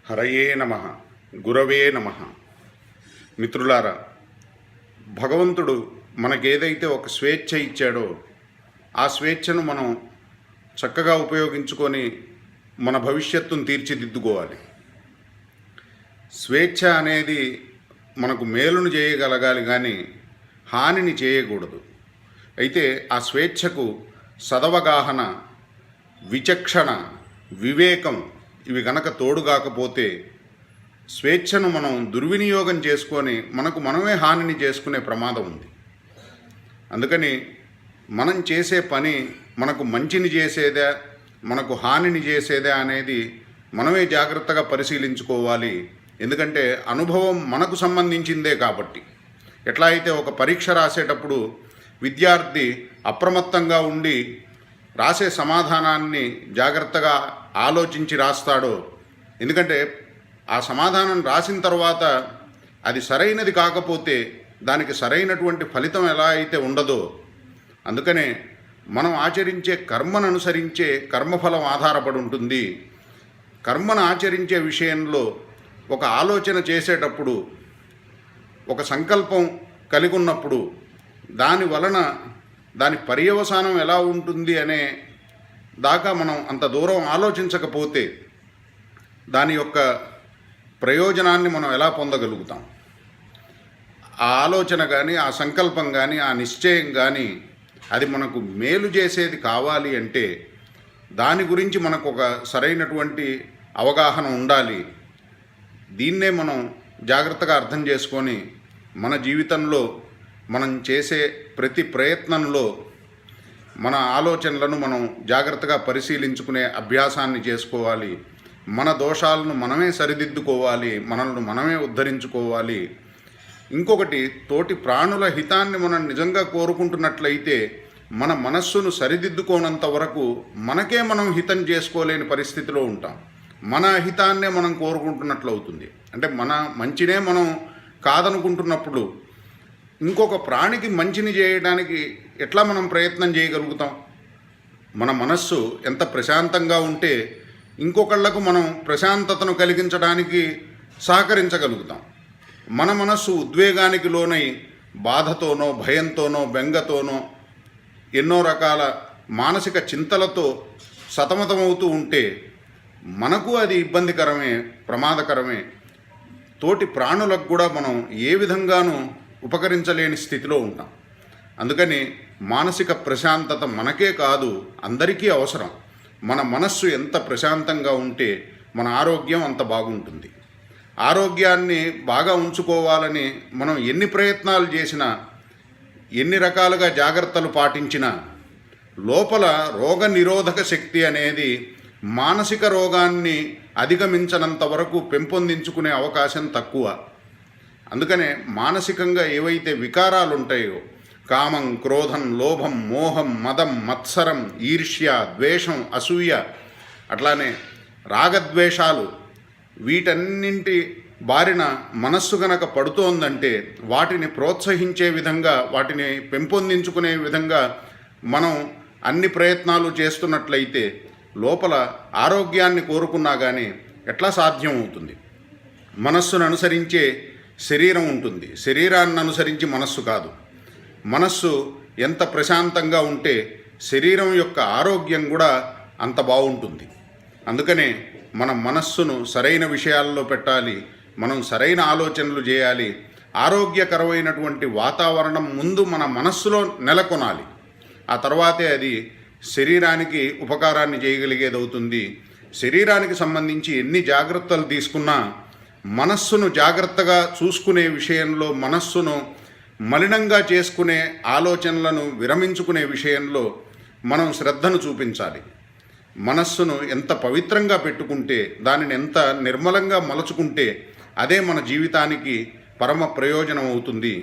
హరయే నమ, గురవే నమ. మిత్రులారా, భగవంతుడు మనకేదైతే ఒక స్వేచ్ఛ ఇచ్చాడో ఆ స్వేచ్ఛను మనం చక్కగా ఉపయోగించుకొని మన భవిష్యత్తును తీర్చిదిద్దుకోవాలి. స్వేచ్ఛ అనేది మనకు మేలును చేయగలగాలి కానీ హానిని చేయకూడదు. అయితే ఆ స్వేచ్ఛకు సదవగాహన, విచక్షణ, వివేకం ఇవి గనక తోడుగాకపోతే స్వేచ్ఛను మనం దుర్వినియోగం చేసుకొని మనకు మనమే హానిని చేసుకునే ప్రమాదం ఉంది. అందుకని మనం చేసే పని మనకు మంచిని చేసేదా, మనకు హానిని చేసేదా అనేది మనమే జాగ్రత్తగా పరిశీలించుకోవాలి. ఎందుకంటే అనుభవం మనకు సంబంధించిందే కాబట్టి. ఎట్లా అయితే ఒక పరీక్ష రాసేటప్పుడు విద్యార్థి అప్రమత్తంగా ఉండి రాసే సమాధానాన్ని జాగ్రత్తగా ఆలోచించి రాస్తాడో, ఎందుకంటే ఆ సమాధానం రాసిన తర్వాత అది సరైనది కాకపోతే దానికి సరైనటువంటి ఫలితం ఎలా అయితే ఉండదో, అందుకనే మనం ఆచరించే కర్మను అనుసరించే కర్మఫలం ఆధారపడి ఉంటుంది. కర్మను ఆచరించే విషయంలో ఒక ఆలోచన చేసేటప్పుడు, ఒక సంకల్పం కలిగి ఉన్నప్పుడు దాని వలన దాని పర్యవసానం ఎలా ఉంటుంది అనే దాకా మనం అంత దూరం ఆలోచించకపోతే దాని యొక్క ప్రయోజనాన్ని మనం ఎలా పొందగలుగుతాం? ఆ ఆలోచన కానీ, ఆ సంకల్పం కానీ, ఆ నిశ్చయం కానీ అది మనకు మేలు చేసేది కావాలి అంటే దాని గురించి మనకు ఒక సరైనటువంటి అవగాహన ఉండాలి. దీన్నే మనం జాగ్రత్తగా అర్థం చేసుకొని మన జీవితంలో మనం చేసే ప్రతి ప్రయత్నంలో మన ఆలోచనలను మనం జాగ్రత్తగా పరిశీలించుకునే అభ్యాసాన్ని చేసుకోవాలి. మన దోషాలను మనమే సరిదిద్దుకోవాలి, మనల్ని మనమే ఉద్ధరించుకోవాలి. ఇంకొకటి, తోటి ప్రాణుల హితాన్ని మనం నిజంగా కోరుకుంటున్నట్లయితే మన మనస్సును సరిదిద్దుకోనంత వరకు మనకే మనం హితం చేసుకోలేని పరిస్థితిలో ఉంటాం. మన హితాన్నే మనం కోరుకుంటున్నట్లు అవుతుంది. అంటే మన మంచినే మనం కాదనుకుంటున్నప్పుడు ఇంకొక ప్రాణికి మంచిని చేయడానికి ఎట్లా మనం ప్రయత్నం చేయగలుగుతాం? మన మనస్సు ఎంత ప్రశాంతంగా ఉంటే ఇంకొకళ్లకు మనం ప్రశాంతతను కలిగించడానికి సహకరించగలుగుతాం. మన మనస్సు ఉద్వేగానికి లోనై బాధతోనో, భయంతోనో, బెంగతోనో, ఎన్నో రకాల మానసిక చింతలతో సతమతమవుతూ ఉంటే మనకు అది ఇబ్బందికరమే, ప్రమాదకరమే. తోటి ప్రాణులకు కూడా మనం ఏ విధంగానూ ఉపకరించలేని స్థితిలో ఉంటాం. అందుకని మానసిక ప్రశాంతత మనకే కాదు, అందరికీ అవసరం. మన మనస్సు ఎంత ప్రశాంతంగా ఉంటే మన ఆరోగ్యం అంత బాగుంటుంది. ఆరోగ్యాన్ని బాగా ఉంచుకోవాలని మనం ఎన్ని ప్రయత్నాలు చేసినా, ఎన్ని రకాలుగా జాగ్రత్తలు పాటించినా లోపల రోగ నిరోధక శక్తి అనేది మానసిక రోగాన్ని అధిగమించనంత వరకు పెంపొందించుకునే అవకాశం తక్కువ. అందుకనే మానసికంగా ఏవైతే వికారాలు ఉంటాయో, కామం, క్రోధం, లోభం, మోహం, మదం, మత్సరం, ఈర్ష్య, ద్వేషం, అసూయ, అట్లానే రాగద్వేషాలు, వీటన్నింటి బారిన మనస్సు గనక పడుతోందంటే వాటిని ప్రోత్సహించే విధంగా, వాటిని పెంపొందించుకునే విధంగా మనం అన్ని ప్రయత్నాలు చేస్తున్నట్లయితే లోపల ఆరోగ్యాన్ని కోరుకున్నా కానీ ఎట్లా సాధ్యం అవుతుంది? మనస్సును అనుసరించే శరీరం ఉంటుంది, శరీరాన్ని అనుసరించి మనస్సు కాదు. మనస్సు ఎంత ప్రశాంతంగా ఉంటే శరీరం యొక్క ఆరోగ్యం కూడా అంత బాగుంటుంది. అందుకనే మన మనస్సును సరైన విషయాల్లో పెట్టాలి, మనం సరైన ఆలోచనలు చేయాలి. ఆరోగ్యకరమైనటువంటి వాతావరణం ముందు మన మనస్సులో నెలకొనాలి. ఆ తర్వాతే అది శరీరానికి ఉపకారాన్ని చేయగలిగేది అవుతుంది. శరీరానికి సంబంధించి ఎన్ని జాగ్రత్తలు తీసుకున్నా మనస్సును జాగ్రత్తగా చూసుకునే విషయంలో, మనస్సును మలినంగా చేసుకునే ఆలోచనలను విరమించుకునే విషయంలో మనం శ్రద్ధను చూపించాలి. మనస్సును ఎంత పవిత్రంగా పెట్టుకుంటే, దానిని ఎంత నిర్మలంగా మలచుకుంటే అదే మన జీవితానికి పరమ ప్రయోజనం అవుతుంది.